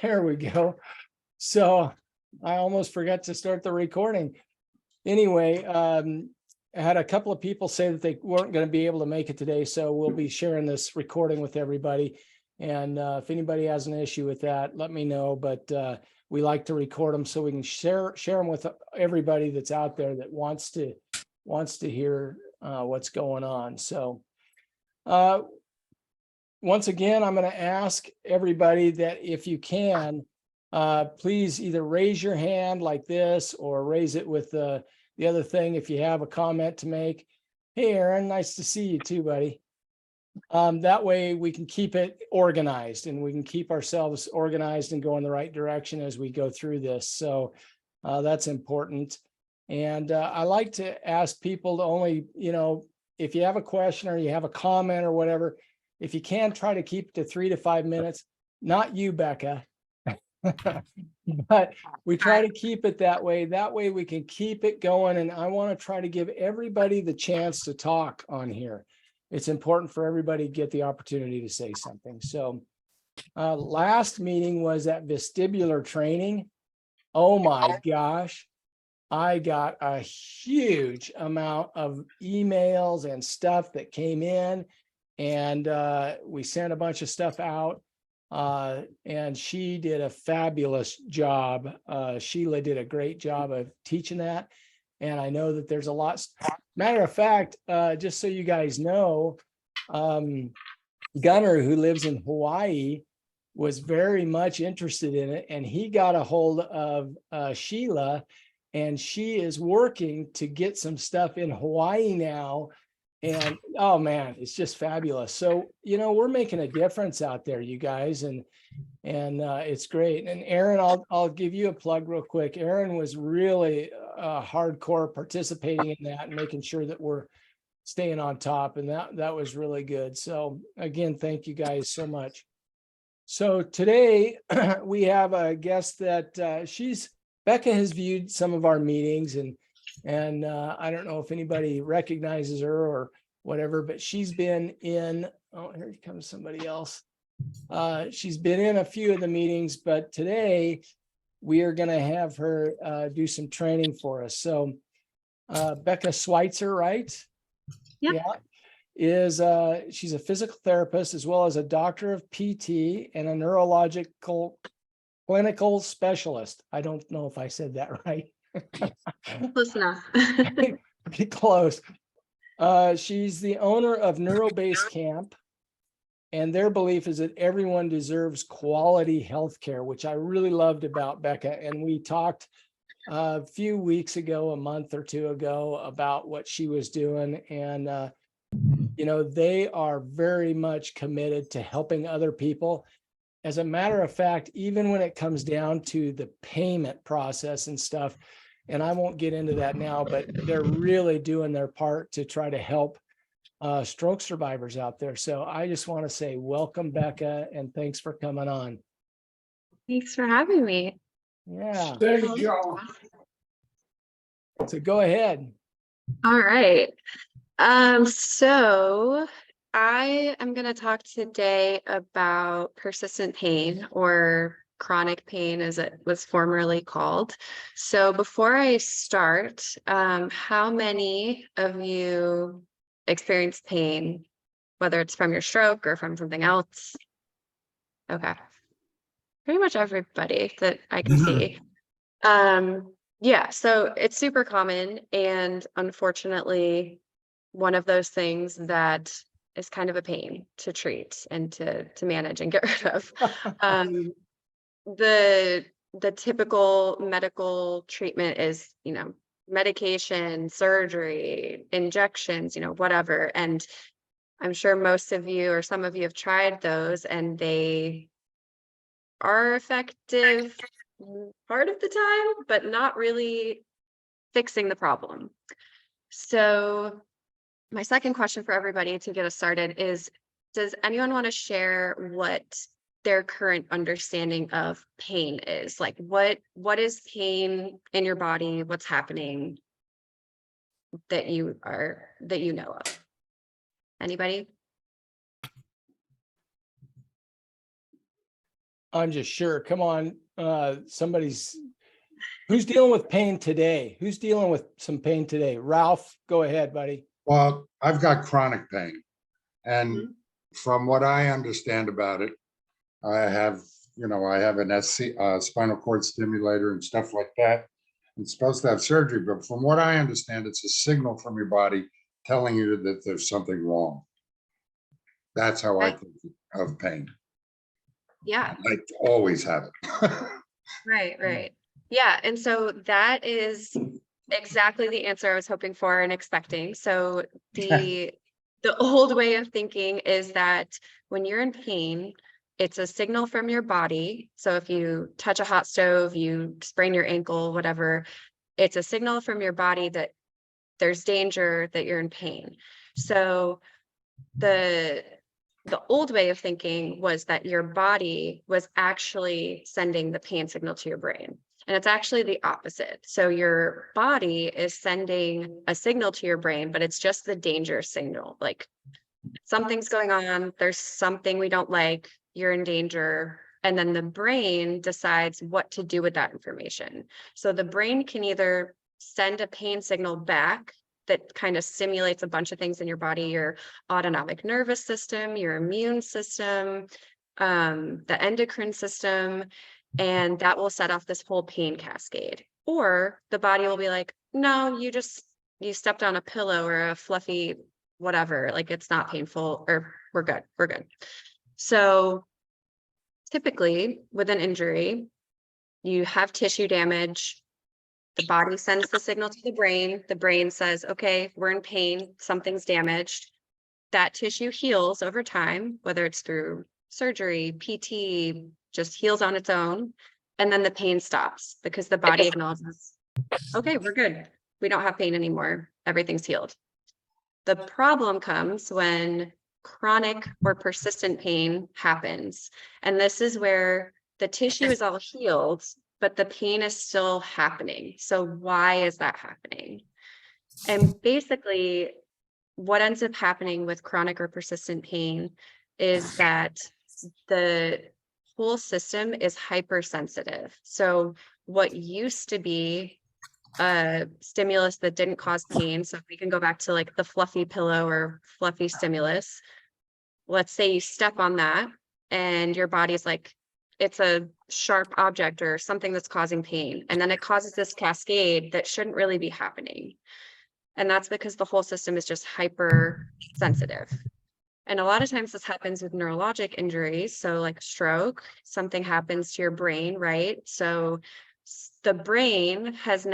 There we go. So I almost forgot to start the recording. Anyway, I had a couple of people say that they weren't going to be able to make it today, so we'll be sharing this recording with everybody. And if anybody has an issue with that, let me know. But we like to record them so we can share them with everybody that's out there that wants to hear what's going on. So once again, I'm going to ask everybody that if you can, please either raise your hand like this or raise it with the other thing if you have a comment to make. Hey, Aaron, nice to see you too, buddy. That way we can keep it organized and we can keep ourselves organized and go in the right direction as we go through this. So that's important. And I like to ask people to only, if you have a question or you have a comment or whatever, if you can, try to keep it to 3 to 5 minutes. Not you, Becca. But we try to keep it that way. That way we can keep it going. And I want to try to give everybody the chance to talk on here. It's important for everybody to get the opportunity to say something. So last meeting was that vestibular training. Oh my gosh. I got a huge amount of emails and stuff that came in, and we sent a bunch of stuff out. And she did a fabulous job. Sheila did a great job of teaching that. And I know that there's a lot. Matter of fact, just so you guys know, Gunnar, who lives in Hawaii, was very much interested in it. And he got a hold of Sheila, and she is working to get some stuff in Hawaii now. And oh man, it's just fabulous. So, we're making a difference out there, you guys, and it's great. And Aaron, I'll give you a plug real quick. Aaron was really hardcore participating in that and making sure that we're staying on top. And that was really good. So again, thank you guys so much. So today we have a guest that Becca has viewed some of our meetings, and I don't know if anybody recognizes her or whatever, but she's been in, oh, here comes somebody else. She's been in a few of the meetings, but today we are going to have her do some training for us. So Becca Switzer, right? Yep. Yeah. She's a physical therapist as well as a doctor of PT and a neurological clinical specialist. I don't know if I said that right. Close enough. Pretty close. She's the owner of Neuro Base Camp, and their belief is that everyone deserves quality healthcare, which I really loved about Becca. And we talked a few weeks ago, a month or two ago, about what she was doing. And they are very much committed to helping other people. As a matter of fact, even when it comes down to the payment process and stuff, and I won't get into that now, but they're really doing their part to try to help stroke survivors out there. So I just want to say welcome, Becca, and thanks for coming on. Thanks for having me. Yeah. Thank you. So go ahead. All right. So I am going to talk today about persistent pain, or chronic pain as it was formerly called. So before I start, how many of you experience pain, whether it's from your stroke or from something else? Okay. Pretty much everybody that I can see. Yeah, so it's super common, and unfortunately, one of those things that is kind of a pain to treat and to manage and get rid of. The typical medical treatment is, medication, surgery, injections, whatever. And I'm sure most of you or some of you have tried those, and they are effective part of the time, but not really fixing the problem. So my second question for everybody to get us started is, does anyone want to share what their current understanding of pain is? Like what is pain in your body? What's happening that you know of? Anybody? I'm just sure. Come on, who's dealing with pain today? Who's dealing with some pain today? Ralph, go ahead, buddy. Well, I've got chronic pain. And Mhm. from what I understand about it, I have, I have an spinal cord stimulator and stuff like that. It's supposed to have surgery, but from what I understand, it's a signal from your body telling you that there's something wrong. That's how I Right. think of pain. Yeah. I always have it. Right, right. Yeah, and so that is exactly the answer I was hoping for and expecting. So the old way of thinking is that when you're in pain, it's a signal from your body. So if you touch a hot stove, you sprain your ankle, whatever, it's a signal from your body that there's danger, that you're in pain. So the the old way of thinking was that your body was actually sending the pain signal to your brain. And it's actually the opposite. So your body is sending a signal to your brain, but it's just the danger signal. Like something's going on, there's something we don't like, you're in danger. And then the brain decides what to do with that information. So the brain can either send a pain signal back that kind of simulates a bunch of things in your body, your autonomic nervous system, your immune system, the endocrine system, and that will set off this whole pain cascade. Or the body will be like, no, you stepped on a pillow or a fluffy whatever, like it's not painful, or we're good. So typically with an injury, you have tissue damage. The body sends the signal to the brain. The brain says, okay, we're in pain, something's damaged. That tissue heals over time, whether it's through surgery, PT, just heals on its own. And then the pain stops because the body acknowledges, okay, we're good. We don't have pain anymore. Everything's healed. The problem comes when chronic or persistent pain happens. And this is where the tissue is all healed, but the pain is still happening. So why is that happening? And basically, what ends up happening with chronic or persistent pain is that the whole system is hypersensitive. So what used to be a stimulus that didn't cause pain, so if we can go back to like the fluffy pillow or fluffy stimulus, let's say you step on that and your body's like, it's a sharp object or something that's causing pain. And then it causes this cascade that shouldn't really be happening. And that's because the whole system is just hyper sensitive. And a lot of times this happens with neurologic injuries. So like stroke, something happens to your brain, right? So the brain they've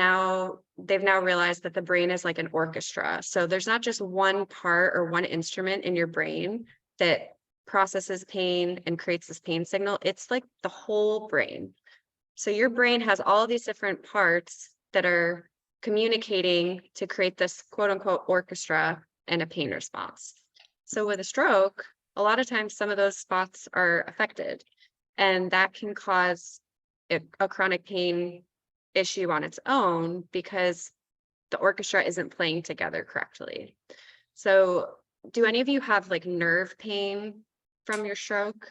now realized that the brain is like an orchestra. So there's not just one part or one instrument in your brain that processes pain and creates this pain signal. It's like the whole brain. So your brain has all these different parts that are communicating to create this quote unquote orchestra and a pain response. So with a stroke, a lot of times some of those spots are affected, and that can cause a chronic pain issue on its own because the orchestra isn't playing together correctly. So do any of you have like nerve pain from your stroke?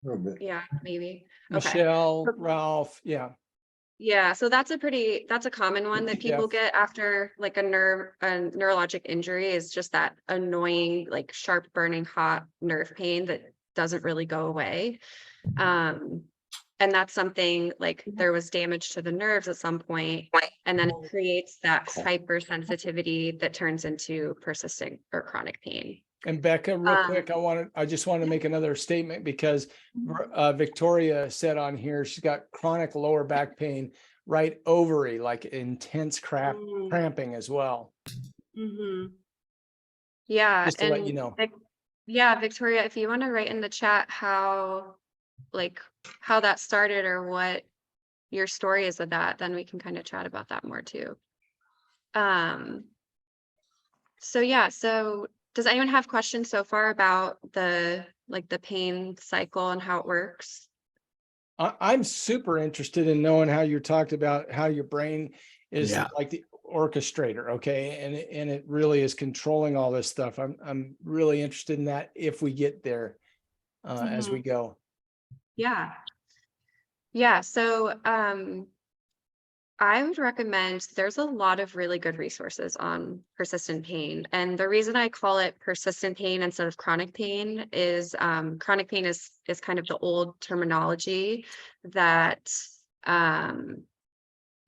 A little bit. Yeah, maybe. Okay. Michelle, Ralph, yeah. Yeah, so that's a common one that people get after like a neurologic injury, is just that annoying, like sharp burning hot nerve pain that doesn't really go away. And that's something like there was damage to the nerves at some point, and then it creates that hypersensitivity that turns into persistent or chronic pain. And Becca, real quick, I just want to make another statement because Victoria said on here, she's got chronic lower back pain, right ovary, like intense cramping as well. Mm-hmm. Yeah. Just to let you know. Yeah, Victoria, if you want to write in the chat how that started or what your story is with that, then we can kind of chat about that more too. So does anyone have questions so far about the pain cycle and how it works? I'm super interested in knowing how you talked about how your brain is like the orchestrator, okay, and it really is controlling all this stuff. I'm really interested in that if we get there. as we go. Yeah. Yeah. So I would recommend, there's a lot of really good resources on persistent pain. And the reason I call it persistent pain instead of chronic pain is chronic pain is kind of the old terminology that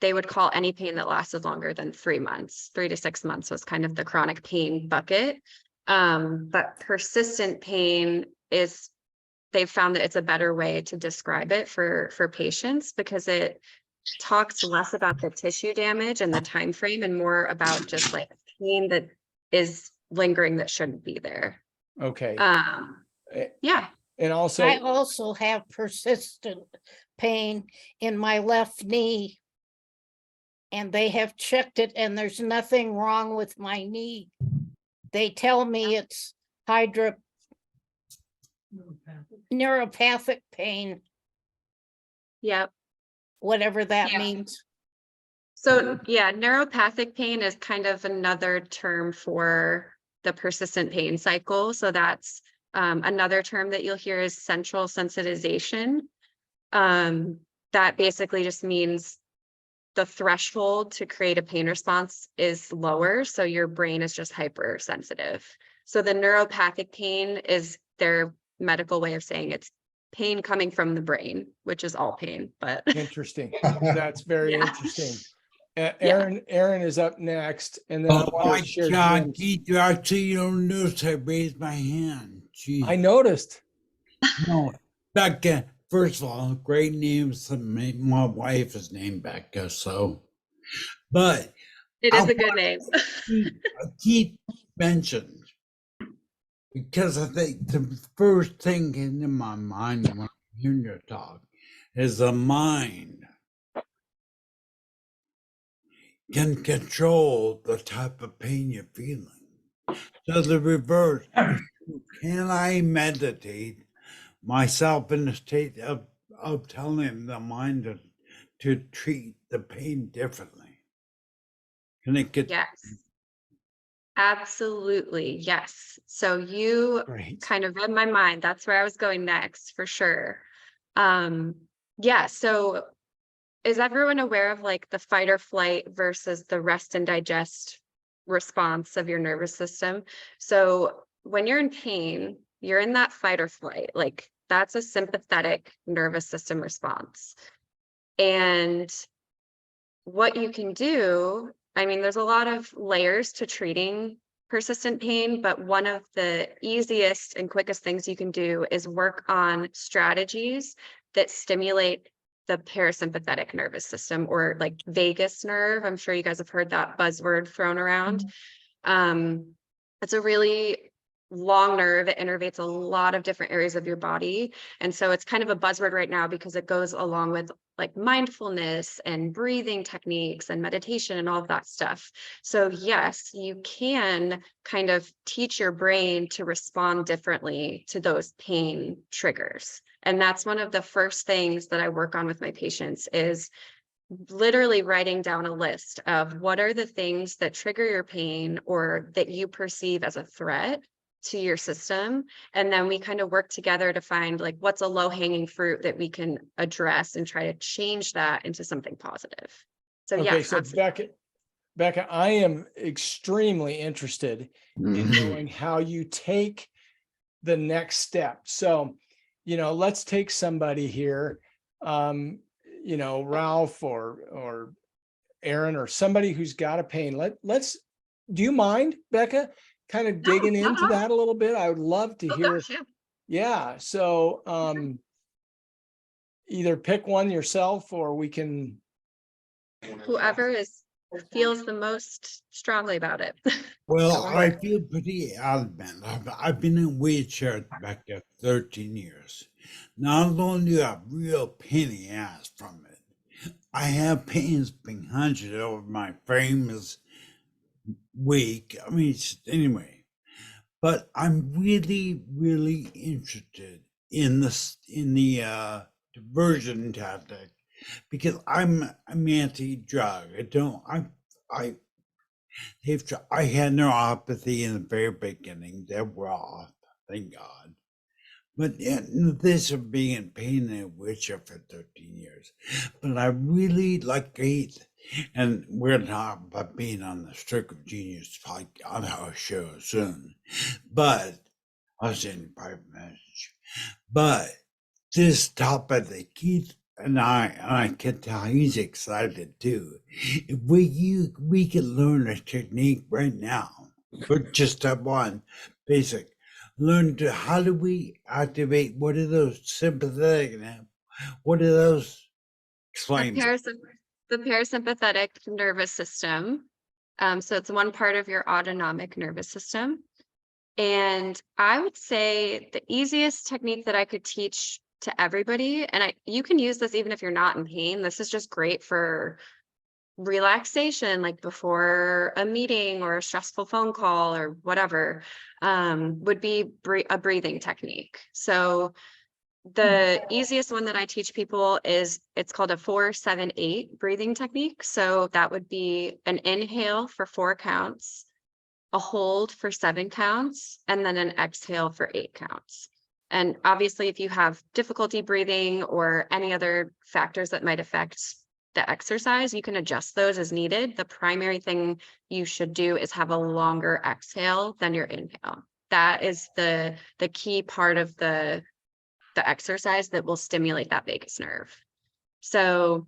they would call any pain that lasted longer than 3 months. 3 to 6 months was kind of the chronic pain bucket. But persistent pain is, they've found that it's a better way to describe it for patients, because it talks less about the tissue damage and the time frame and more about just like pain that is lingering that shouldn't be there. Okay. Yeah. And also, I also have persistent pain in my left knee. And they have checked it and there's nothing wrong with my knee. They tell me it's neuropathic pain, Yep. whatever that Yeah. means. So yeah, neuropathic pain is kind of another term for the persistent pain cycle. So that's another term that you'll hear is central sensitization. That basically just means the threshold to create a pain response is lower. So your brain is just hypersensitive. So the neuropathic pain is their medical way of saying it's pain coming from the brain, which is all pain, but interesting. That's very Yeah. interesting. Aaron is up next, and then I Oh want my to share God, Jim's. Keith, you actually don't notice I raised my hand. Gee. I noticed. No, Becca, first of all, great names. My wife is named Becca, so. But it is a good name. Keith mentioned, because I think the first thing into my mind when I'm hearing you talk is the mind can control the type of pain you're feeling. So the reverse, can I meditate myself in a state of telling the mind to treat the pain differently? Can it get? Yes. Absolutely. Yes. So you Great. kind of read my mind. That's where I was going next for sure. Yeah. So is everyone aware of like the fight or flight versus the rest and digest response of your nervous system? So when you're in pain, you're in that fight or flight, like that's a sympathetic nervous system response. And what you can do, I mean, there's a lot of layers to treating persistent pain, but one of the easiest and quickest things you can do is work on strategies that stimulate the parasympathetic nervous system, or like vagus nerve. I'm sure you guys have heard that buzzword thrown around. It's a really long nerve. It innervates a lot of different areas of your body. And so it's kind of a buzzword right now because it goes along with like mindfulness and breathing techniques and meditation and all of that stuff. So yes, you can kind of teach your brain to respond differently to those pain triggers. And that's one of the first things that I work on with my patients is literally writing down a list of what are the things that trigger your pain or that you perceive as a threat to your system. And then we kind of work together to find like what's a low-hanging fruit that we can address and try to change that into something positive. So Okay, yes, so absolutely. Becca, I am extremely interested in knowing how you take the next step. So, let's take somebody here, Ralph or Aaron or somebody who's got a pain. Do you mind, Becca, kind of digging into that a little bit? I would love to hear. Gosh, yeah. Yeah. So, either pick one yourself or we can. Whoever feels the most strongly about it. Well, I feel pretty adamant. I've been in a wheelchair back at 13 years. Not only do I have real pain in the ass from it, I have pains behind it over my frame is weak. I mean, anyway, but I'm really, really interested in the diversion tactic because I'm anti-drug. I had neuropathy in the very beginning. That were off, thank God. But yeah, this of being in pain in a wheelchair for 13 years. But I really like Keith, and we're gonna talk about being on the Stroke of Genius podcast on our show soon. But I'll send you a private message. But this topic that Keith and I can tell he's excited too. If we can learn a technique right now, but just step one, basic. Learn to how do we activate? What are those sympathetic? What are those? The Explain. parasympathetic nervous system. So it's one part of your autonomic nervous system. And I would say the easiest technique that I could teach to everybody, and you can use this even if you're not in pain. This is just great for relaxation, like before a meeting or a stressful phone call or whatever, would be a breathing technique. So the easiest one that I teach people is it's called a 4-7-8 breathing technique. So that would be an inhale for 4 counts, a hold for 7 counts, and then an exhale for 8 counts. And obviously, if you have difficulty breathing or any other factors that might affect the exercise, you can adjust those as needed. The primary thing you should do is have a longer exhale than your inhale. That is the key part of the exercise that will stimulate that vagus nerve. So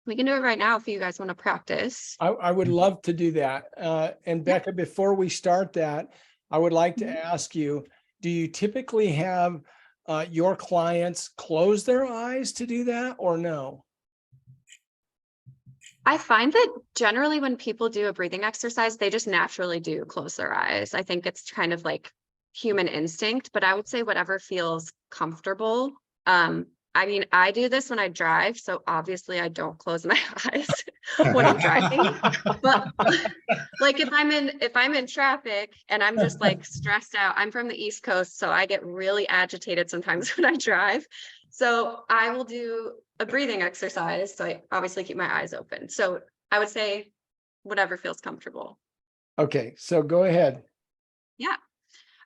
we can do it right now if you guys want to practice. I would love to do that. And Becca, before we start that, I would like to ask you, do you typically have your clients close their eyes to do that or no? I find that generally when people do a breathing exercise, they just naturally do close their eyes. I think it's kind of like human instinct, but I would say whatever feels comfortable. I mean, I do this when I drive, so obviously I don't close my eyes when I'm driving. But like if I'm in traffic and I'm just like stressed out, I'm from the East Coast, so I get really agitated sometimes when I drive. So I will do a breathing exercise. So I obviously keep my eyes open. So I would say whatever feels comfortable. Okay, so go ahead. Yeah.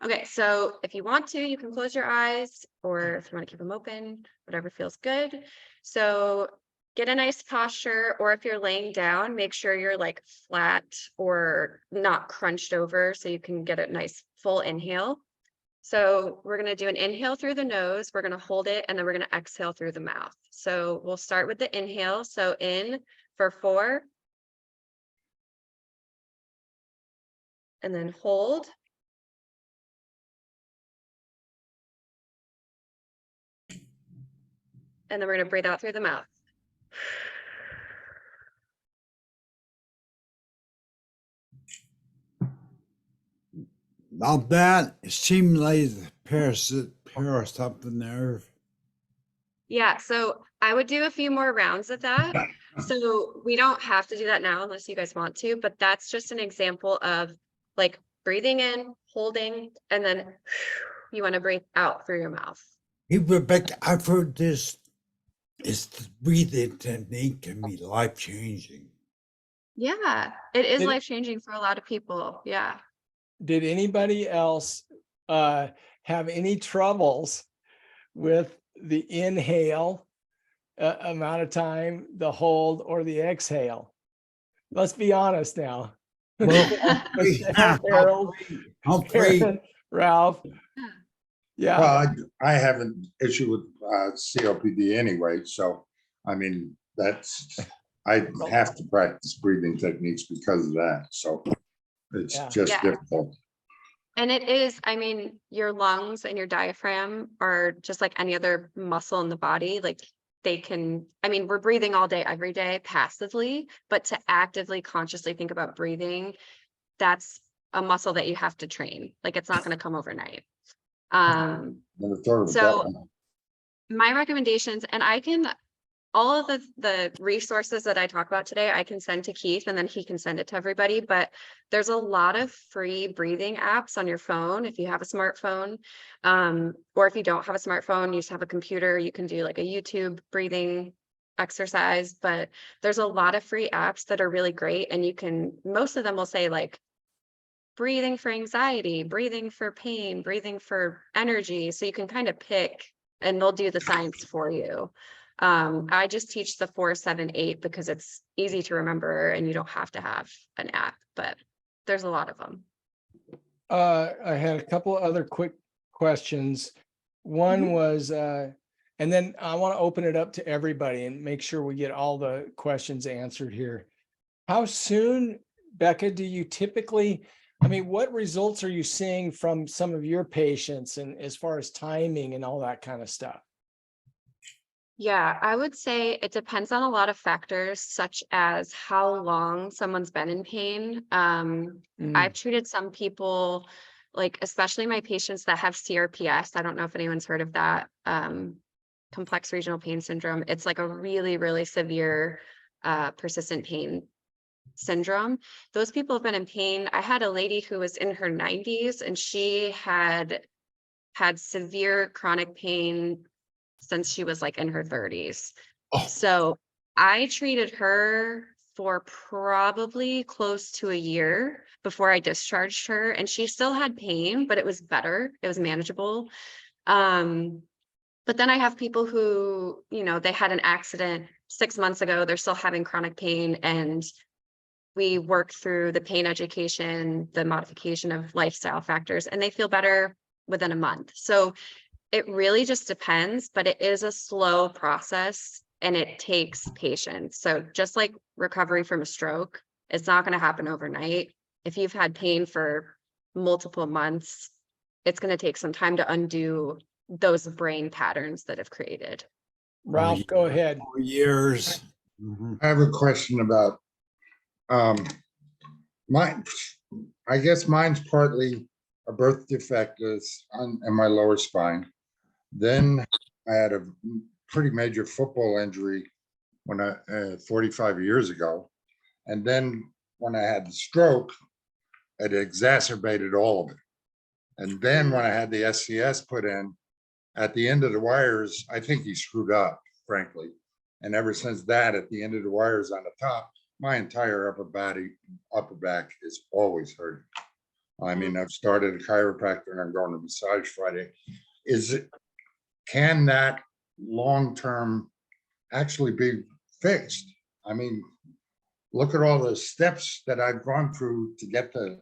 Okay, so if you want to, you can close your eyes, or if you want to keep them open, whatever feels good. So get a nice posture, or if you're laying down, make sure you're like flat or not crunched over so you can get a nice full inhale. So we're going to do an inhale through the nose, we're going to hold it, and then we're going to exhale through the mouth. So we'll start with the inhale. So in for 4, and then hold. And then we're going to breathe out through the mouth. Now that stimulates the parasympathetic nerve. Yeah, so I would do a few more rounds of that. So we don't have to do that now unless you guys want to, but that's just an example of like breathing in, holding, and then you want to breathe out through your mouth. Hey, Rebecca, I've heard this. The breathing technique can be life changing. Yeah, it is Did- life-changing for a lot of people. Yeah. Did anybody else have any troubles with the inhale amount of time, the hold, or the exhale? Let's be honest now. Well, Harold, I'm free. Karen, Ralph. Yeah, Well, I have an issue with COPD anyway, so I mean, I have to practice breathing techniques because of that, so it's Yeah. just Yeah. difficult. And it is, I mean, your lungs and your diaphragm are just like any other muscle in the body. Like they can, I mean, we're breathing all day, every day, passively, but to actively, consciously think about breathing, that's a muscle that you have to train. Like it's not going to come overnight. Never thought of it that So way. my recommendations, and all of the resources that I talk about today, I can send to Keith and then he can send it to everybody. But there's a lot of free breathing apps on your phone if you have a smartphone. Or if you don't have a smartphone, you just have a computer, you can do like a YouTube breathing exercise. But there's a lot of free apps that are really great. And most of them will say like breathing for anxiety, breathing for pain, breathing for energy. So you can kind of pick and they'll do the science for you. I just teach the 4-7-8 because it's easy to remember and you don't have to have an app, but there's a lot of them. I had a couple of other quick questions. One was, and then I want to open it up to everybody and make sure we get all the questions answered here. How soon, Becca, do you typically, I mean, what results are you seeing from some of your patients and as far as timing and all that kind of stuff? Yeah, I would say it depends on a lot of factors, such as how long someone's been in pain. I've treated some people, like especially my patients that have CRPS. I don't know if anyone's heard of that. Complex regional pain syndrome. It's like a really, really severe persistent pain syndrome. Those people have been in pain. I had a lady who was in her 90s and she had severe chronic pain since she was like in her 30s. Oh. So I treated her for probably close to a year before I discharged her, and she still had pain, but it was better. It was manageable. But then I have people who, you know, they had an accident 6 months ago, they're still having chronic pain, and we work through the pain education, the modification of lifestyle factors, and they feel better within a month. So it really just depends, but it is a slow process and it takes patience. So just like recovery from a stroke, it's not going to happen overnight. If you've had pain for multiple months, it's going to take some time to undo those brain patterns that have created. Ralph, go ahead. 4 years. I have a question about mine. I guess mine's partly a birth defect is in my lower spine. Then I had a pretty major football injury when 45 years ago. And then when I had the stroke, it exacerbated all of it. And then when I had the SCS put in, at the end of the wires, I think he screwed up, frankly. And ever since that, at the end of the wires on the top, my entire upper back is always hurting. I mean, I've started a chiropractor and I'm going to massage Friday. Can that long-term actually be fixed? I mean, look at all the steps that I've gone through to get the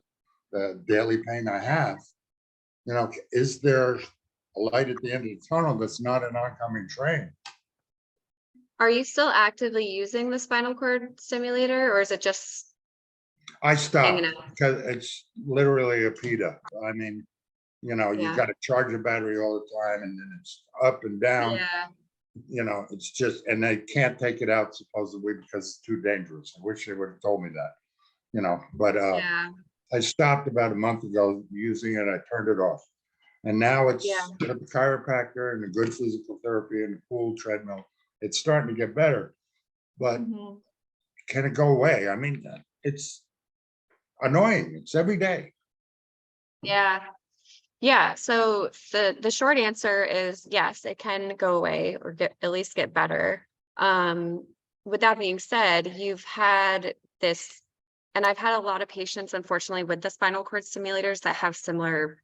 daily pain I have. You know, is there a light at the end of the tunnel that's not an oncoming train? Are you still actively using the spinal cord stimulator, or is it just I stopped hanging out? because it's literally a PETA. I mean, you know, you Yeah. got to charge the battery all the time and then it's up and down. Yeah. You know, it's just, and they can't take it out supposedly because it's too dangerous. I wish they would have told me that, you know, but Yeah. I stopped about a month ago using it. I turned it off. And now it's Yeah. with the chiropractor and the good physical therapy and the pool treadmill. It's starting to get better, but Mhm. can it go away? I mean, it's annoying. It's every day. Yeah. Yeah. So the short answer is yes, it can go away or at least get better. With that being said, you've had this, and I've had a lot of patients, unfortunately, with the spinal cord stimulators that have similar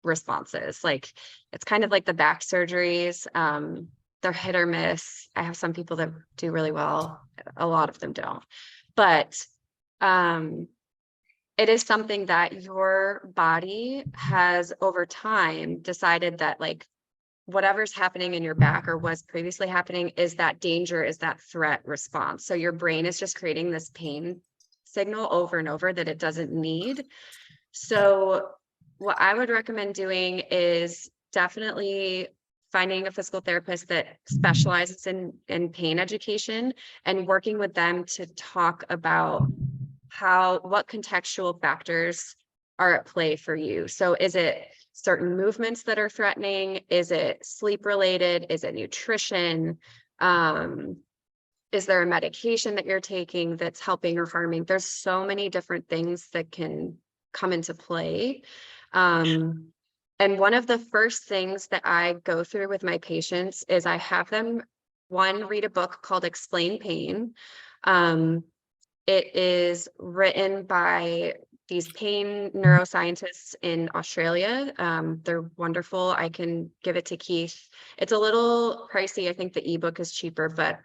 responses. Like it's kind of like the back surgeries. They're hit or miss. I have some people that do really well. A lot of them don't. But it is something that your body has over time decided that like whatever's happening in your back or was previously happening is that danger, is that threat response. So your brain is just creating this pain signal over and over that it doesn't need. So what I would recommend doing is definitely finding a physical therapist that specializes in pain education and working with them to talk about what contextual factors are at play for you. So is it certain movements that are threatening? Is it sleep related? Is it nutrition? Is there a medication that you're taking that's helping or harming? There's so many different things that can come into play. And one of the first things that I go through with my patients is I have them, one, read a book called Explain Pain. It is written by these pain neuroscientists in Australia. They're wonderful. I can give it to Keith. It's a little pricey. I think the ebook is cheaper, but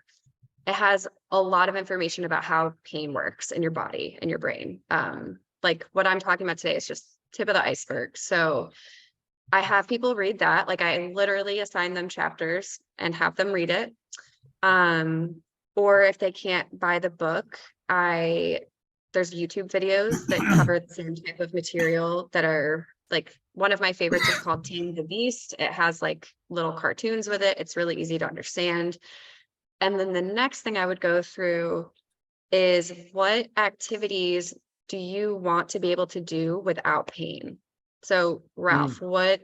it has a lot of information about how pain works in your body and your brain. Like what I'm talking about today is just tip of the iceberg. So I have people read that. Like I literally assign them chapters and have them read it. Or if they can't buy the book, there's YouTube videos that cover the same type of material that are like, one of my favorites is called Tame the Beast. It has like little cartoons with it. It's really easy to understand. And then the next thing I would go through is, what activities do you want to be able to do without pain? So Ralph, what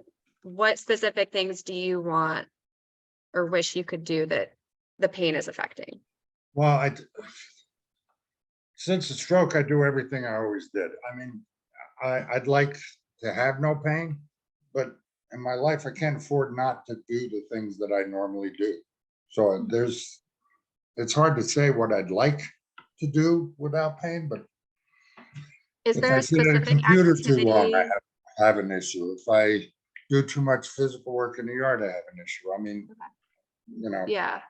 specific things do you want or wish you could do that the pain is affecting? Well, since the stroke, I do everything I always did. I mean, I'd like to have no pain, but in my life, I can't afford not to do the things that I normally do. So it's hard to say what I'd like to do without pain, but Is if there I a sit at a specific computer too long, activity? I have an issue. If I do too much physical work in the yard, I have an issue. I mean, Yeah.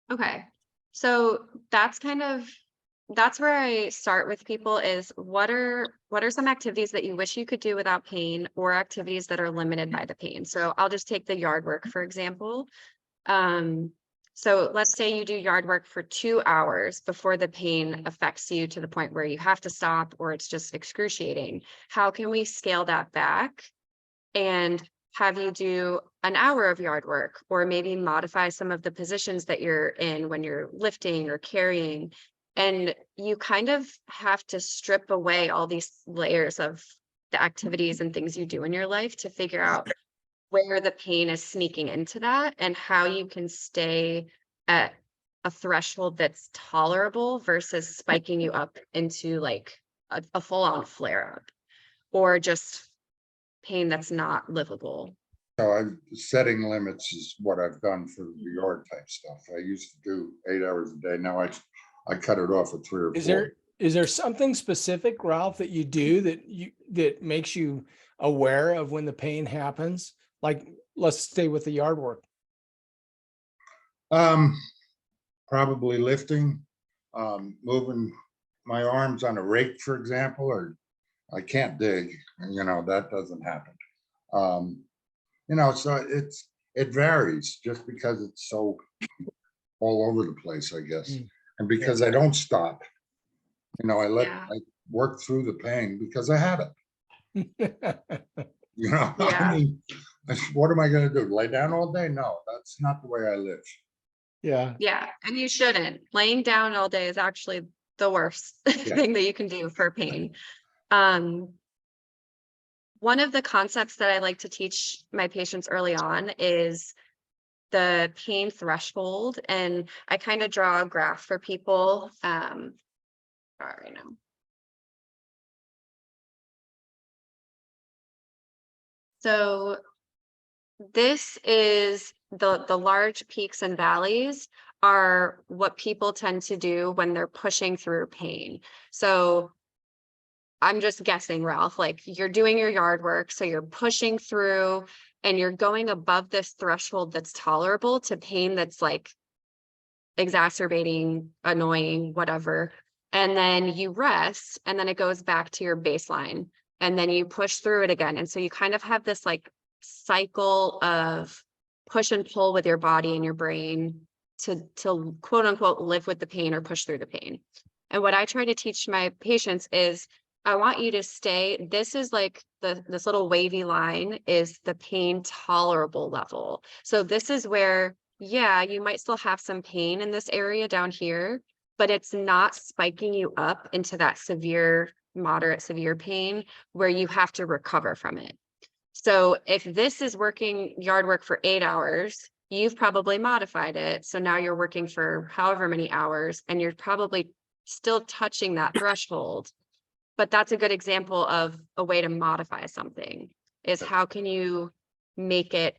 Okay. So that's where I start with people is, what are some activities that you wish you could do without pain, or activities that are limited by the pain? So I'll just take the yard work, for example. So let's say you do yard work for 2 hours before the pain affects you to the point where you have to stop, or it's just excruciating. How can we scale that back and have you do an hour of yard work, or maybe modify some of the positions that you're in when you're lifting or carrying? And you kind of have to strip away all these layers of the activities and things you do in your life to figure out where the pain is sneaking into that, and how you can stay at a threshold that's tolerable versus spiking you up into like a full-on flare-up, or just pain that's not livable. So setting limits is what I've done for the yard type stuff. I used to do 8 hours a day. Now I cut it off at 3 or 4. Is there something specific, Ralph, that you do that makes you aware of when the pain happens? Like, let's stay with the yard work. Probably lifting, moving my arms on a rake, for example, or I can't dig, that doesn't happen. So it varies just because it's so all over the place, I guess. And because I don't stop, I work through the pain because I have it. I mean, what am I going to do? Lay down all day? No, that's not the way I live. Yeah. Yeah. And you shouldn't. Laying down all day is actually the worst thing that you can do for pain. One of the concepts that I like to teach my patients early on is the pain threshold. And I kind of draw a graph for people. Right now. So this is the large peaks and valleys are what people tend to do when they're pushing through pain. So I'm just guessing, Ralph, like you're doing your yard work, so you're pushing through and you're going above this threshold that's tolerable to pain that's like exacerbating, annoying, whatever. And then you rest, and then it goes back to your baseline, and then you push through it again. And so you kind of have this like cycle of push and pull with your body and your brain to quote unquote live with the pain or push through the pain. And what I try to teach my patients is, I want you to stay, this is like this little wavy line is the pain tolerable level. So this is where, yeah, you might still have some pain in this area down here, but it's not spiking you up into that severe, moderate, severe pain where you have to recover from it. So if this is working yard work for 8 hours, you've probably modified it. So now you're working for however many hours, and you're probably still touching that threshold. But that's a good example of a way to modify something, is how can you make it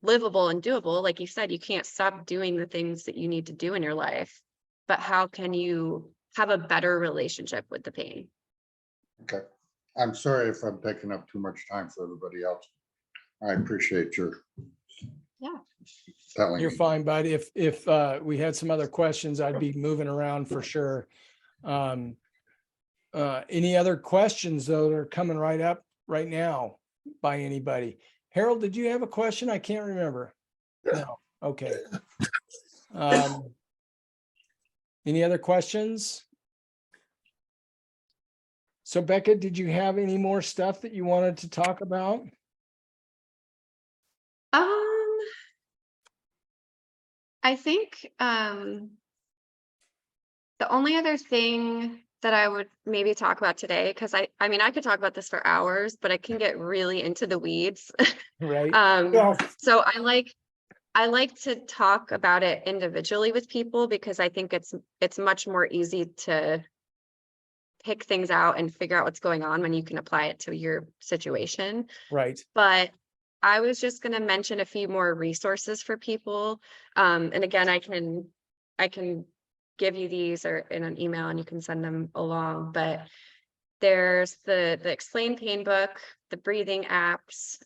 livable and doable? Like you said, you can't stop doing the things that you need to do in your life, but how can you have a better relationship with the pain? Okay. I'm sorry if I'm taking up too much time for everybody else. I appreciate your Yeah. telling You're me. fine, bud. If we had some other questions, I'd be moving around for sure. Any other questions though that are coming right up right now by anybody? Harold, did you have a question? I can't remember. No. Okay. Any other questions? So Becca, did you have any more stuff that you wanted to talk about? I think the only other thing that I would maybe talk about today, because I mean I could talk about this for hours, but I can get really into the weeds. Right. So I like to talk about it individually with people because I think it's much more easy to pick things out and figure out what's going on when you can apply it to your situation. Right. But I was just going to mention a few more resources for people. And again, I can give you these or in an email and you can send them along. But there's the Explain Pain book, the breathing apps.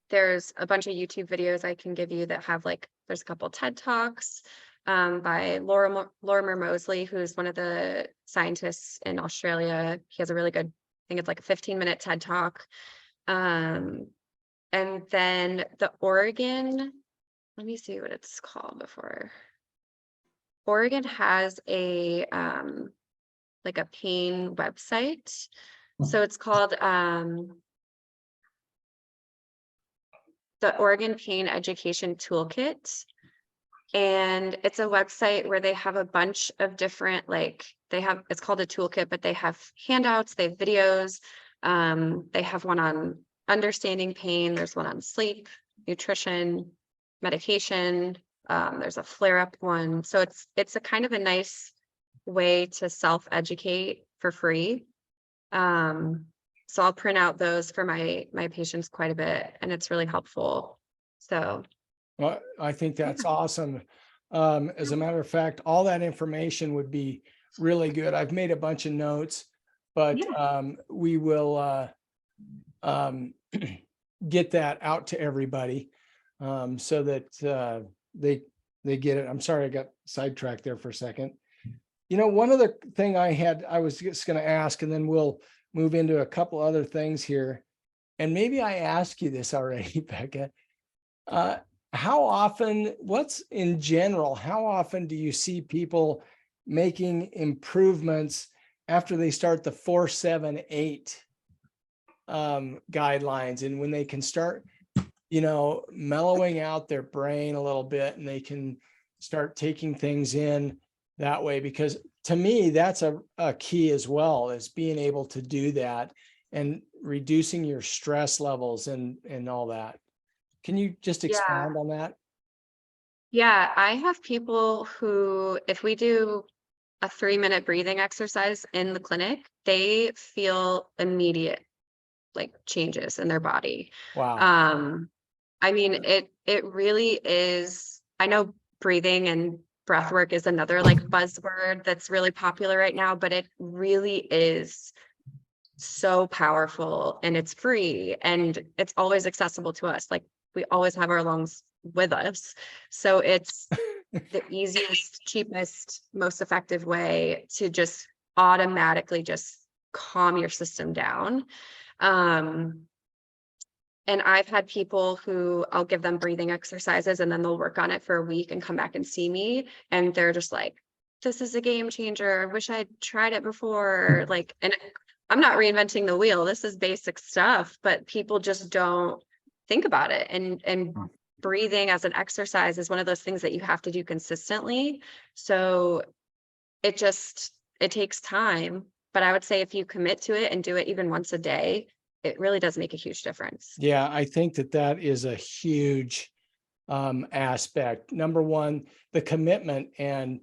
There's a bunch of YouTube videos I can give you that have there's a couple TED Talks by Lorimer Moseley, who's one of the scientists in Australia. He has a really good, I think it's like a 15-minute TED Talk. And then the Oregon, let me see what it's called before. Oregon has a pain website. So it's called the Oregon Pain Education Toolkit. And it's a website where they have a bunch of different, it's called a toolkit, but they have handouts, they have videos. They have one on understanding pain. There's one on sleep, nutrition, medication. There's a flare-up one. So it's a kind of a nice way to self-educate for free. So I'll print out those for my patients quite a bit, and it's really helpful. So Well, I think that's awesome. As a matter of fact, all that information would be really good. I've made a bunch of notes, but we will get that out to everybody so that they get it. I'm sorry, I got sidetracked there for a second. You know, one other thing I was just going to ask, and then we'll move into a couple other things here. And maybe I asked you this already, Becca. How often, what's in general, how often do you see people making improvements after they start the 4-7-8 guidelines, and when they can start, mellowing out their brain a little bit and they can start taking things in that way? Because to me, that's a key as well, is being able to do that and reducing your stress levels and all that. Can you just expand on that? yeah, I have people who, if we do a 3-minute breathing exercise in the clinic, they feel immediate changes in their body. Wow. I mean, it really is. I know breathing and breath work is another buzzword that's really popular right now, but it really is so powerful, and it's free, and it's always accessible to us. We always have our lungs with us. So it's the easiest, cheapest, most effective way to just automatically just calm your system down. And I've had people who I'll give them breathing exercises and then they'll work on it for a week and come back and see me. And they're just like, this is a game changer. I wish I'd tried it before. And I'm not reinventing the wheel. This is basic stuff, but people just don't think about it. And breathing as an exercise is one of those things that you have to do consistently. So it takes time. But I would say if you commit to it and do it even once a day, it really does make a huge difference. Yeah, I think that is a huge aspect. Number one, the commitment and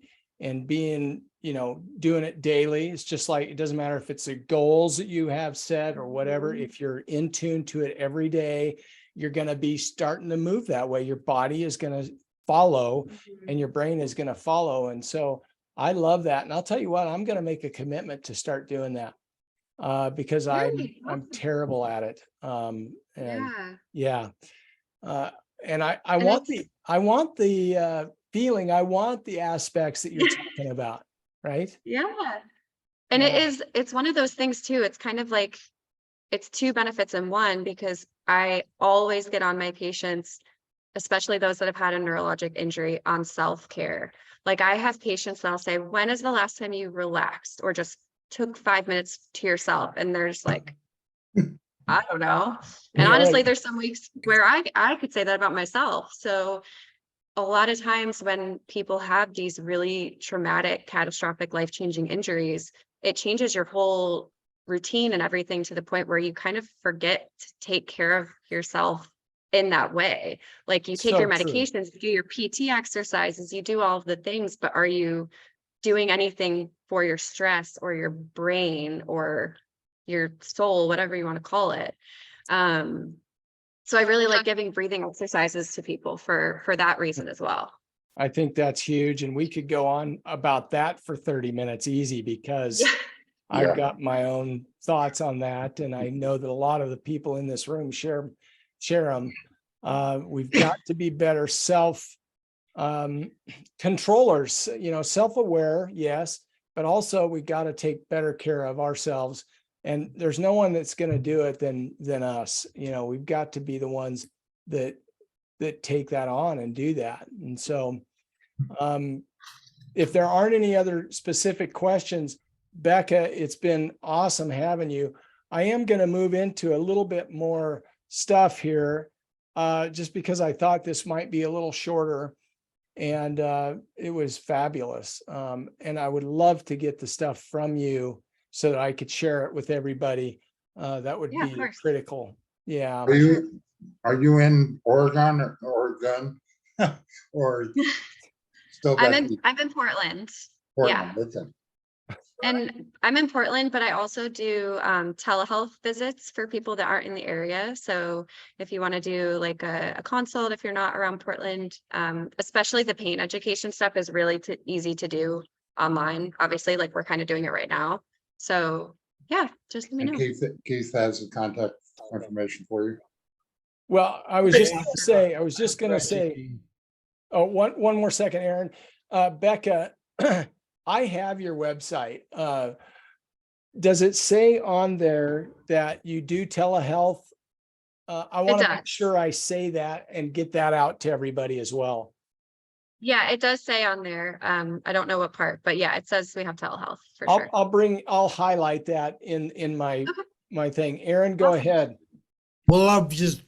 being, doing it daily. It's just like, it doesn't matter if it's the goals that you have set or whatever. If you're in tune to it every day, you're going to be starting to move that way. Your body is going to follow and your brain is going to follow. And so I love that. And I'll tell you what, I'm going to make a commitment to start doing that. because Really? I'm terrible at it. And Yeah. yeah. And I And want it's, the feeling, I want the aspects that you're talking about, right? yeah. And Yeah. it's one of those things too. It's kind of like, it's two benefits in one, because I always get on my patients, especially those that have had a neurologic injury, on self-care. Like I have patients that'll say, when is the last time you relaxed or just took 5 minutes to yourself? And there's like, I don't know. And Right. honestly, there's some weeks where I could say that about myself. So a lot of times when people have these really traumatic, catastrophic, life-changing injuries, it changes your whole routine and everything to the point where you kind of forget to take care of yourself in that way. Like you take your So true. medications, you do your PT exercises, you do all of the things, but are you doing anything for your stress or your brain or your soul, whatever you want to call it? Um, so I really like giving breathing exercises to people for that reason as well. I think that's huge. And we could go on about that for 30 minutes easy, because Yeah. I've Yeah. got my own thoughts on that. And I know that a lot of the people in this room share them. We've got to be better controllers, self-aware, yes, but also we got to take better care of ourselves. And there's no one that's going to do it than us. We've got to be the ones that take that on and do that. And so, if there aren't any other specific questions, Becca, it's been awesome having you. I am going to move into a little bit more stuff here, just because I thought this might be a little shorter, and it was fabulous. And I would love to get the stuff from you so that I could share it with everybody. That would Yeah, of be course. critical. Yeah. Are you in Oregon or Oregon? Or still back in I'm in Portland. Yeah. Portland? Okay. And I'm in Portland, but I also do telehealth visits for people that aren't in the area. So if you want to do like a consult, if you're not around Portland, especially the pain education stuff is really easy to do online. Obviously, like we're kind of doing it right now. So yeah, just let me And know. Keith has the contact information for you. Well, I was just going to say, oh, one more second, Aaron. Becca, I have your website. Does it say on there that you do telehealth? I want to make sure I say that and get that out to everybody as well. Yeah, it does say on there. I don't know what part, but yeah, it says we have telehealth for sure. I'll highlight that in my Okay. thing. Aaron, go Awesome. ahead. Well, I'm just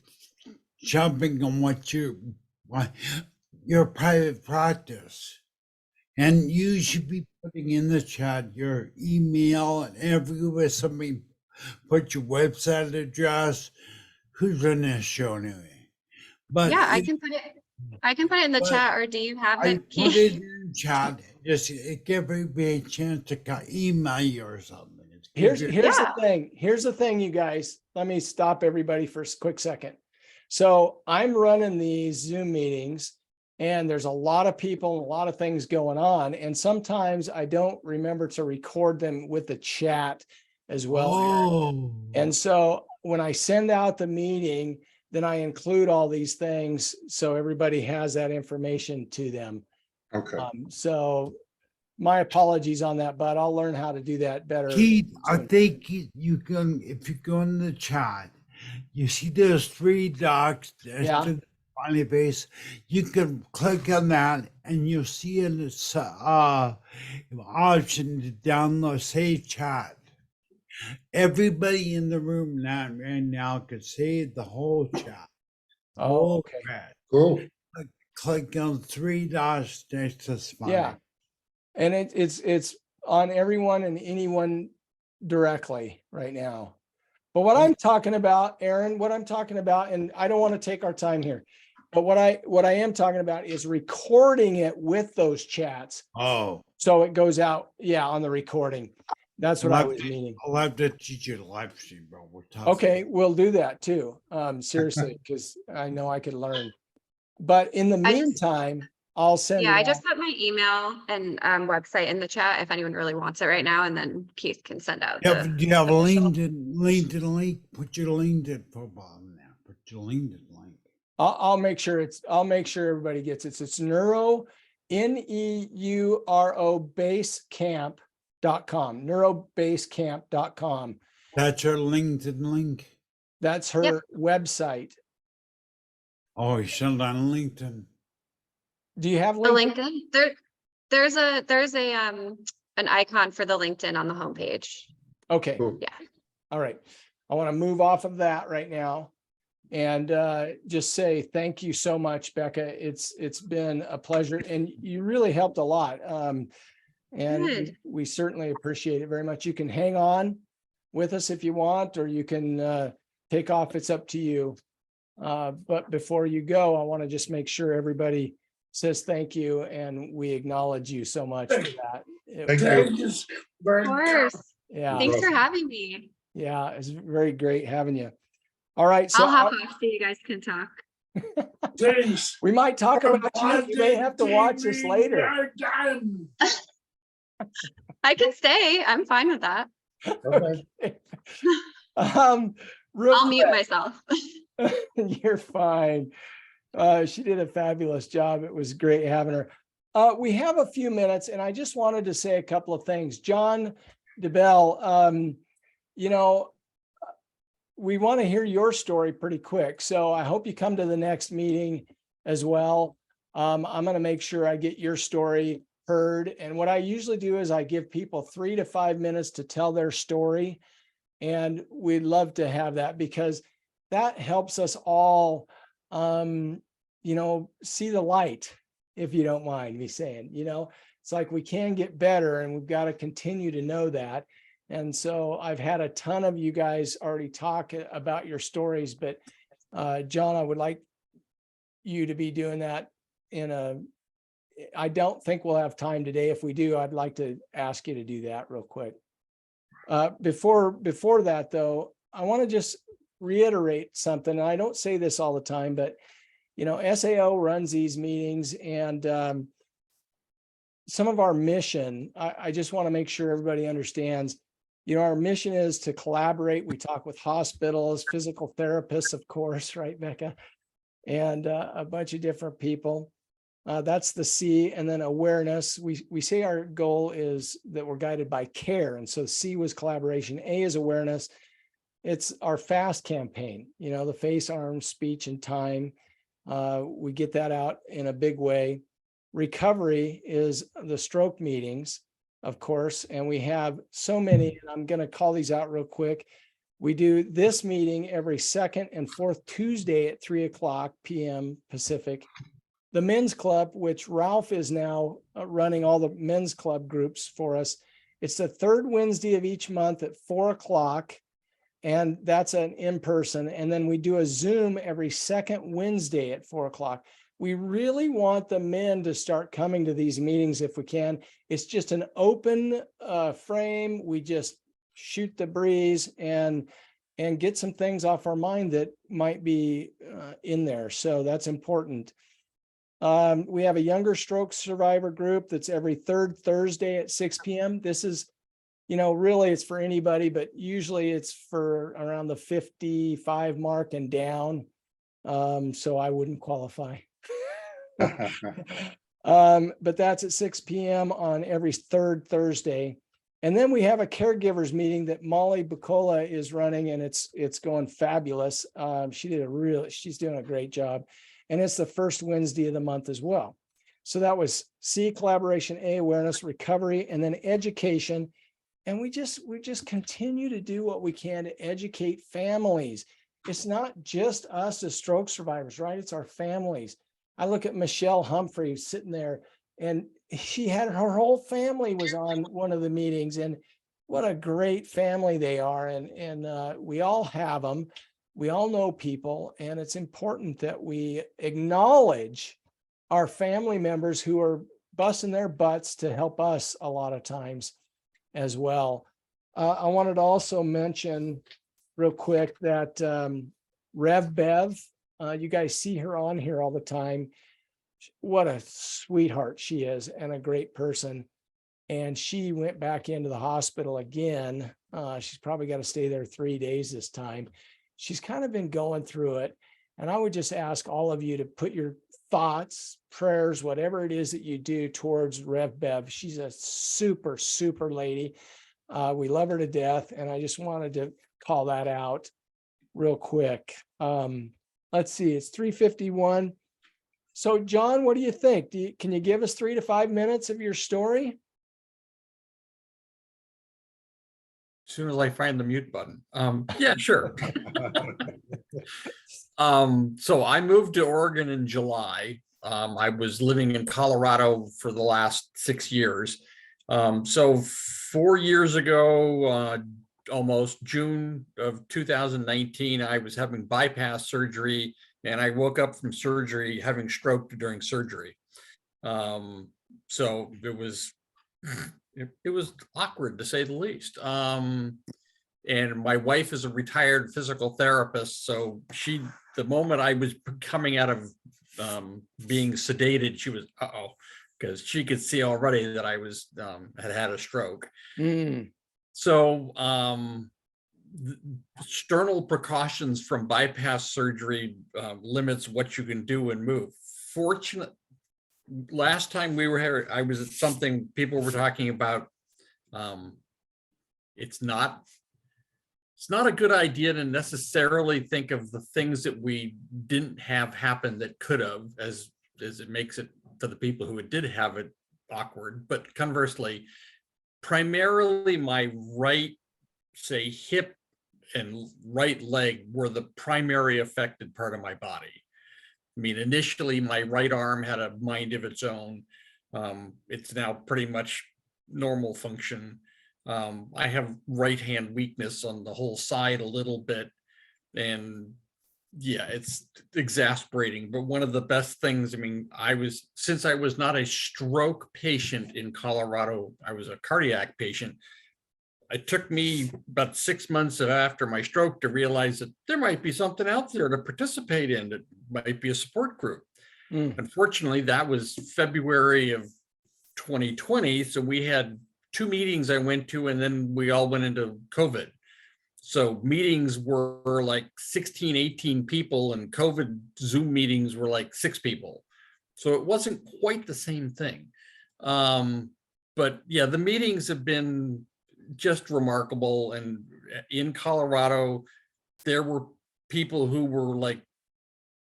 jumping on what your private practice, and you should be putting in the chat your email and everywhere somebody put your website address. Who's on this show anyway? But yeah, I can put it in the chat, or do you have I it? put it in the chat. Just give everybody a chance to email you or something. Here's the thing. Here's the thing, you guys. Let me stop everybody for a quick second. So I'm running these Zoom meetings, and there's a lot of people, a lot of things going on. And sometimes I don't remember to record them with the chat as well. Oh. And so when I send out the meeting, then I include all these things so everybody has that information to them. Okay. So my apologies on that, but I'll learn how to do that better. Keith, I think you can, if you go in the chat, you see those three dots next to the smiley face. You can click on that and you'll see an option to download, save chat. Everybody in the room right now can save the whole chat. Oh, okay. Cool. Click on three dots next to smiley. Yeah. And it's on everyone and anyone directly right now. But what I'm talking about, Aaron, and I don't want to take our time here, but what I am talking about is recording it with those chats. Oh. So it goes out, on the recording. That's what I was meaning. I'll have to teach you to live stream, bro. We're tough. Okay, we'll do that too. Seriously, because I know I could learn. But in the meantime, I'll send Yeah, it I out. just put my email and website in the chat if anyone really wants it right now, and then Keith can send out Do you have a official- LinkedIn link? Put your LinkedIn profile in there. Put your LinkedIn link. I'll make sure everybody gets it. So it's Neuro, Neuro Base Camp.com, neurobasecamp.com. That's your LinkedIn link. That's her website. Oh, you send on LinkedIn. Do you have the LinkedIn? LinkedIn. There's a an icon for the LinkedIn on the homepage. Okay. Cool. Yeah. All right. I want to move off of that right now and just say thank you so much, Becca. It's been a pleasure, and you really helped a lot. And Good. we certainly appreciate it very much. You can hang on with us if you want, or you can take off. It's up to you. But before you go, I want to just make sure everybody says thank you, and we acknowledge you so much for that. Thank you. Of course. Yeah, Thanks for welcome. having me. yeah, it's very great having you. All right, so I'll hop off so you guys can talk. we might talk about you. You may have to watch this later. I can stay. I'm fine with that. Okay. Real I'll mute myself. You're fine. She did a fabulous job. It was great having her. We have a few minutes, and I just wanted to say a couple of things. John DeBell, you know, we want to hear your story pretty quick. So I hope you come to the next meeting as well. I'm going to make sure I get your story heard. And what I usually do is I give people 3 to 5 minutes to tell their story. And we'd love to have that, because that helps us all, you know, see the light, if you don't mind me saying. You know, it's like we can get better, and we've got to continue to know that. And so I've had a ton of you guys already talk about your stories, but John, I would like you to be doing that I don't think we'll have time today. If we do, I'd like to ask you to do that real quick. Before that though, I want to just reiterate something. And I don't say this all the time, but you know, SAO runs these meetings, and some of our mission, I just want to make sure everybody understands, you know, our mission is to collaborate. We talk with hospitals, physical therapists, of course, right, Becca? And a bunch of different people. That's the C. And then awareness. We say our goal is that we're guided by care. And so C was collaboration. A is awareness. It's our FAST campaign, you know, the face, arms, speech, and time. We get that out in a big way. Recovery is the stroke meetings, of course, and we have so many, and I'm going to call these out real quick. We do this meeting every second and fourth Tuesday at 3:00 p.m. Pacific. The men's club, which Ralph is now running all the men's club groups for us. It's the third Wednesday of each month at 4:00. And that's an in-person. And then we do a Zoom every second Wednesday at 4:00. We really want the men to start coming to these meetings if we can. It's just an open frame. We just shoot the breeze and get some things off our mind that might be in there. So that's important. We have a younger stroke survivor group that's every third Thursday at 6 p.m. This is, you know, really it's for anybody, but usually it's for around the 55 mark and down. So I wouldn't qualify. But that's at 6 p.m. on every third Thursday. And then we have a caregivers meeting that Molly Bucola is running, and it's going fabulous. She's doing a great job. And it's the first Wednesday of the month as well. So that was C, collaboration, A, awareness, recovery, and then education. And we just continue to do what we can to educate families. It's not just us as stroke survivors, right? It's our families. I look at Michelle Humphrey sitting there, and she had her whole family was on one of the meetings, and what a great family they are. And we all have them. We all know people, and it's important that we acknowledge our family members who are busting their butts to help us a lot of times as well. I wanted to also mention real quick that Rev Bev, you guys see her on here all the time. what a sweetheart she is and a great person. And she went back into the hospital again. She's probably got to stay there 3 days this time. She's kind of been going through it. And I would just ask all of you to put your thoughts, prayers, whatever it is that you do towards Rev Bev. She's a super, super lady. We love her to death. And I just wanted to call that out real quick. Let's see, it's 3:51. So John, what do you think? Can you give us 3 to 5 minutes of your story? As soon as I find the mute button. Yeah, sure. So I moved to Oregon in July. I was living in Colorado for the last 6 years. So 4 years ago, almost June of 2019, I was having bypass surgery, and I woke up from surgery having stroke during surgery. So it was awkward, to say the least. And my wife is a retired physical therapist, so the moment I was coming out of being sedated, she was because she could see already that I was had a stroke. So external precautions from bypass surgery limits what you can do and move. Fortunately, last time we were here, I was at something people were talking about. It's not a good idea to necessarily think of the things that we didn't have happen that could have, as it makes it for the people who did have it awkward. But conversely, primarily my right, say, hip and right leg were the primary affected part of my body. I mean, initially my right arm had a mind of its own. It's now pretty much normal function. I have right hand weakness on the whole side a little bit, and yeah, it's exasperating. But one of the best things, I mean, since I was not a stroke patient in Colorado, I was a cardiac patient. It took me about 6 months after my stroke to realize that there might be something out there to participate in. That might be a support group. Unfortunately, that was February of 2020. So we had 2 meetings I went to, and then we all went into COVID. So meetings were like 16, 18 people, and COVID Zoom meetings were like 6 people. So it wasn't quite the same thing. But yeah, the meetings have been just remarkable. And in Colorado, there were people who were like,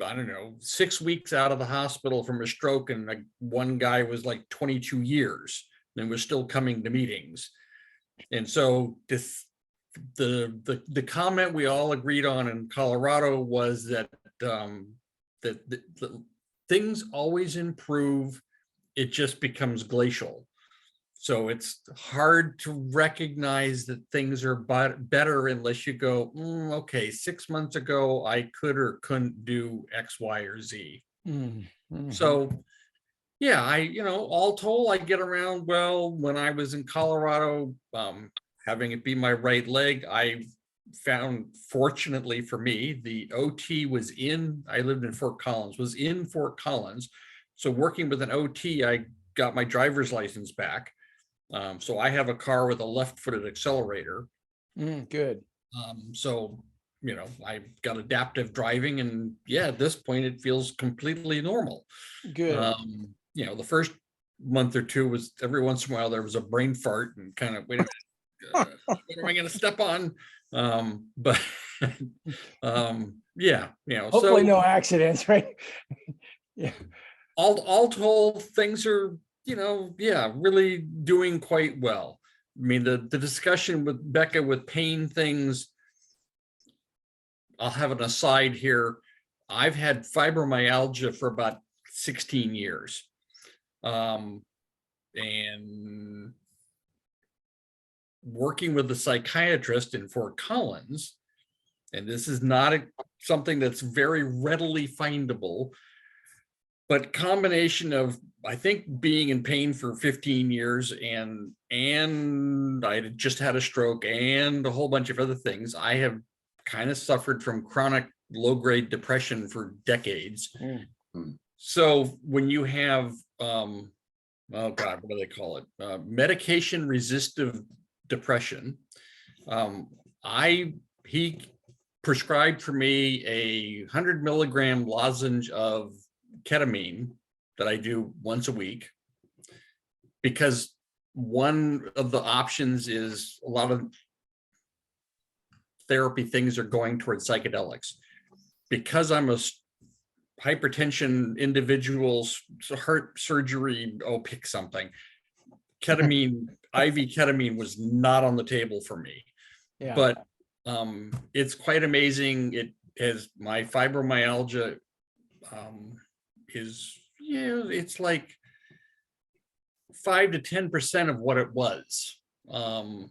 I don't know, 6 weeks out of the hospital from a stroke, and like one guy was like 22 years and was still coming to meetings. And so the comment we all agreed on in Colorado was that that things always improve. It just becomes glacial. So it's hard to recognize that things are better unless you go, okay, 6 months ago, I could or couldn't do X, Y, or Z. So yeah, all told, I get around well. When I was in Colorado, having it be my right leg, I found, fortunately for me, the OT was I lived in Fort Collins, was in Fort Collins. So working with an OT, I got my driver's license back. So I have a car with a left-footed accelerator. Good. So, I've got adaptive driving, and yeah, at this point it feels completely normal. Good. The first month or two was every once in a while there was a brain fart and kind of, wait a minute, what am I going to step on? But yeah, Hopefully so no accidents, right? Yeah. all told, things are, really doing quite well. I mean, the discussion with Becca with pain things, I'll have an aside here. I've had fibromyalgia for about 16 years. And working with a psychiatrist in Fort Collins, and this is not something that's very readily findable, but combination of, I think, being in pain for 15 years and I had just had a stroke and a whole bunch of other things. I have kind of suffered from chronic low-grade depression for decades. So when you have, oh God, what do they call it? Medication resistant depression. He prescribed for me a 100 milligram lozenge of ketamine that I do once a week, because one of the options is a lot of therapy things are going towards psychedelics. Because I'm a hypertension individuals, heart surgery, pick something. Ketamine, IV ketamine was not on the table for me. Yeah. But it's quite amazing. It has my fibromyalgia is, it's like 5 to 10% of what it was. And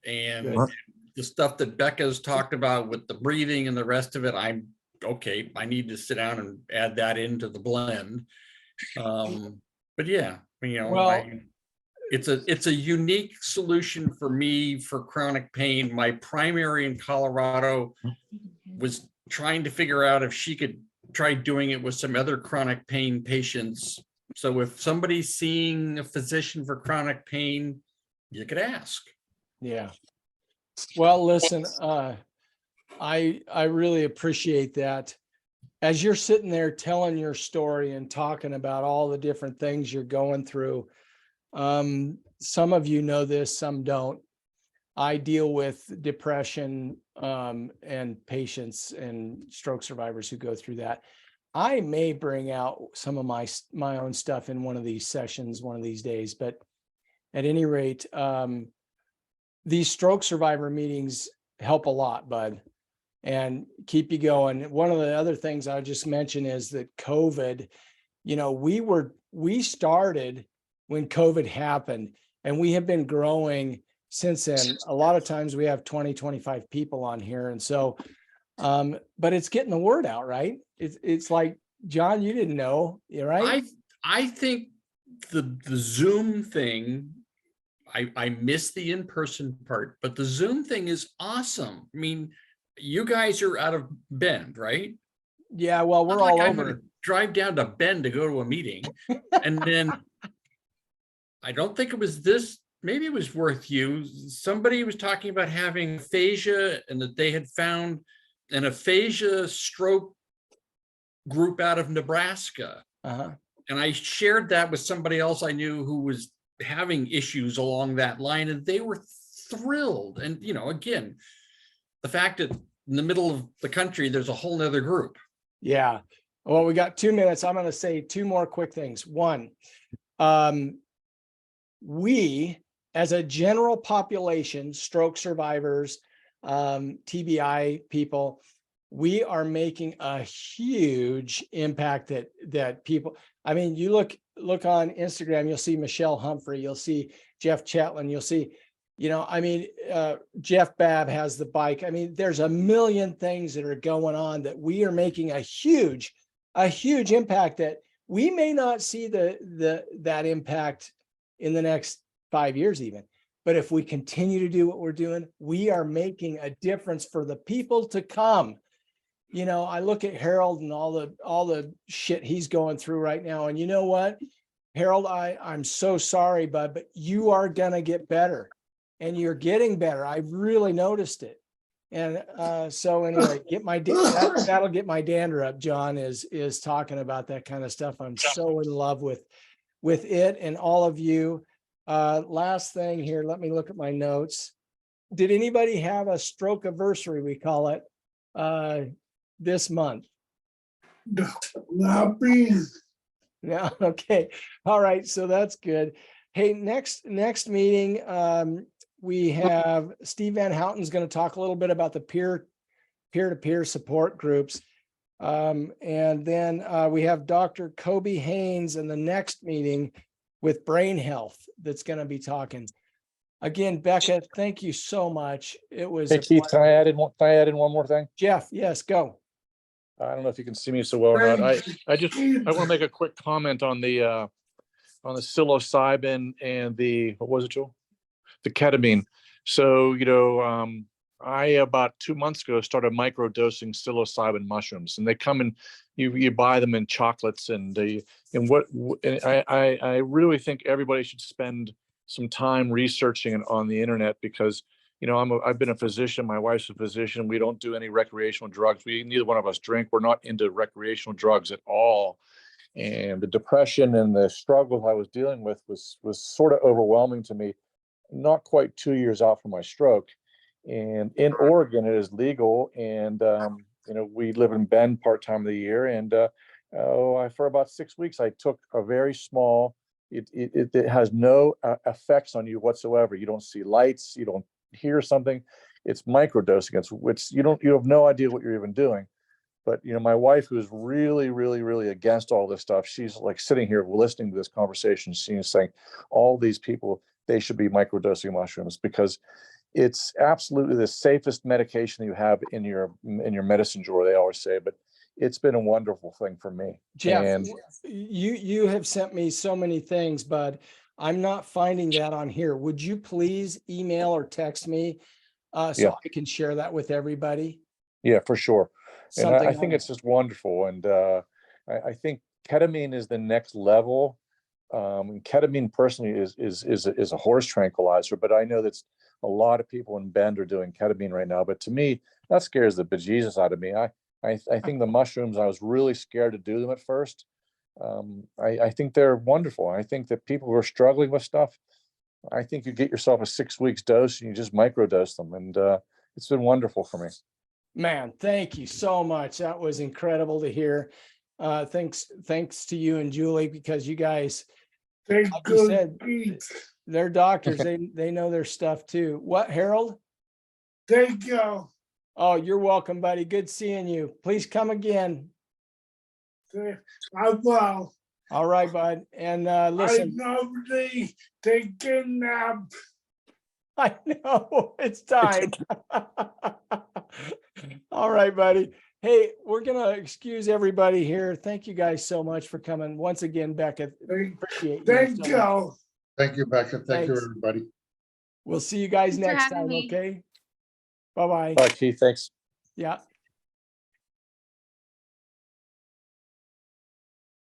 Good. the stuff that Becca's talked about with the breathing and the rest of it, I'm okay. I need to sit down and add that into the blend. But yeah, Well, it's a unique solution for me for chronic pain. My primary in Colorado was trying to figure out if she could try doing it with some other chronic pain patients. So if somebody's seeing a physician for chronic pain, you could ask. yeah. Well, listen, I really appreciate that. As you're sitting there telling your story and talking about all the different things you're going through, some of you know this, some don't. I deal with depression and patients and stroke survivors who go through that. I may bring out some of my own stuff in one of these sessions one of these days, but at any rate, these stroke survivor meetings help a lot, bud, and keep you going. One of the other things I just mentioned is that COVID, we started when COVID happened, and we have been growing since then. A lot of times we have 20, 25 people on here. And so, but it's getting the word out, right? It's like, John, you didn't know, right? I think the Zoom thing, I miss the in-person part, but the Zoom thing is awesome. I mean, you guys are out of Bend, right? Yeah, well, we're Not like all I'm gonna over. drive down to Bend to go to a meeting. And then I don't think it was this, maybe it was worth you. Somebody was talking about having aphasia and that they had found an aphasia stroke group out of Nebraska. Uh-huh. And I shared that with somebody else I knew who was having issues along that line, and they were thrilled. And, again, the fact that in the middle of the country, there's a whole nother group. Yeah. Well, we got 2 minutes. I'm going to say two more quick things. One, we, as a general population, stroke survivors, TBI people, we are making a huge impact that people, I mean, you look on Instagram, you'll see Michelle Humphrey, you'll see Jeff Chatlin, you'll see, Jeff Babb has the bike. I mean, there's a million things that are going on that we are making a huge impact that we may not see that impact in the next 5 years even. But if we continue to do what we're doing, we are making a difference for the people to come. I look at Harold and all the shit he's going through right now. And you know what, Harold, I'm so sorry, bud, but you are going to get better, and you're getting better. I've really noticed it. And so anyway, that'll get my dander up. John is talking about that kind of stuff. I'm so in love with it and all of you. Last thing here, let me look at my notes. Did anybody have a stroke anniversary, we call it, this month? Now, please. Yeah. Okay. All right. So that's good. Hey, next meeting, we have Steve Van Houten's going to talk a little bit about the peer-to-peer support groups. And then we have Dr. Kobe Haynes in the next meeting with brain health that's going to be talking. Again, Becca, thank you so much. It was. Hey, Keith, can I add in one more thing? Jeff, yes, go. I don't know if you can see me so well or not. I want to make a quick comment on the psilocybin and the, what was it, Joel? The ketamine. So, I about 2 months ago started microdosing psilocybin mushrooms, and they come in. You buy them in chocolates, and I really think everybody should spend some time researching it on the internet, because I've been a physician. My wife's a physician. We don't do any recreational drugs. Neither one of us drink. We're not into recreational drugs at all. And the depression and the struggle I was dealing with was sort of overwhelming to me. Not quite 2 years out from my stroke. And in Oregon, it is legal. And, we live in Bend part-time of the year. And for about 6 weeks, I took a very small, it has no effects on you whatsoever. You don't see lights. You don't hear something. It's microdosing. You have no idea what you're even doing. But, my wife, who's really, really, really against all this stuff, she's like sitting here listening to this conversation. She's saying all these people, they should be microdosing mushrooms, because it's absolutely the safest medication you have in your medicine drawer, they always say. But it's been a wonderful thing for me. Jeff, And you have sent me so many things, but I'm not finding that on here. Would you please email or text me so Yeah. I can share that with everybody? yeah, for sure. And Something I think it's just wonderful. And I think ketamine is the next level. Ketamine personally is a horse tranquilizer, but I know that's a lot of people in Bend are doing ketamine right now. But to me, that scares the bejesus out of me. I think the mushrooms, I was really scared to do them at first. I think they're wonderful. I think that people who are struggling with stuff, I think you get yourself a 6 weeks dose and you just microdose them. And it's been wonderful for me. Man, thank you so much. That was incredible to hear. Thanks to you and Julie, because you guys, like you said, they're doctors. They know their stuff too. What, Harold? Thank you. Oh, you're welcome, buddy. Good seeing you. Please come again. I will. All right, bud. And I listen, normally take a nap. I know it's time. All right, buddy. Hey, we're going to excuse everybody here. Thank you guys so much for coming. Once again, Becca, appreciate you. Thank so much. you. Thank you, Becca. Thank you, Thanks. everybody. We'll see you guys Thanks for next having time. me. Okay. Bye-bye. Bye, Keith. Thanks. Yeah.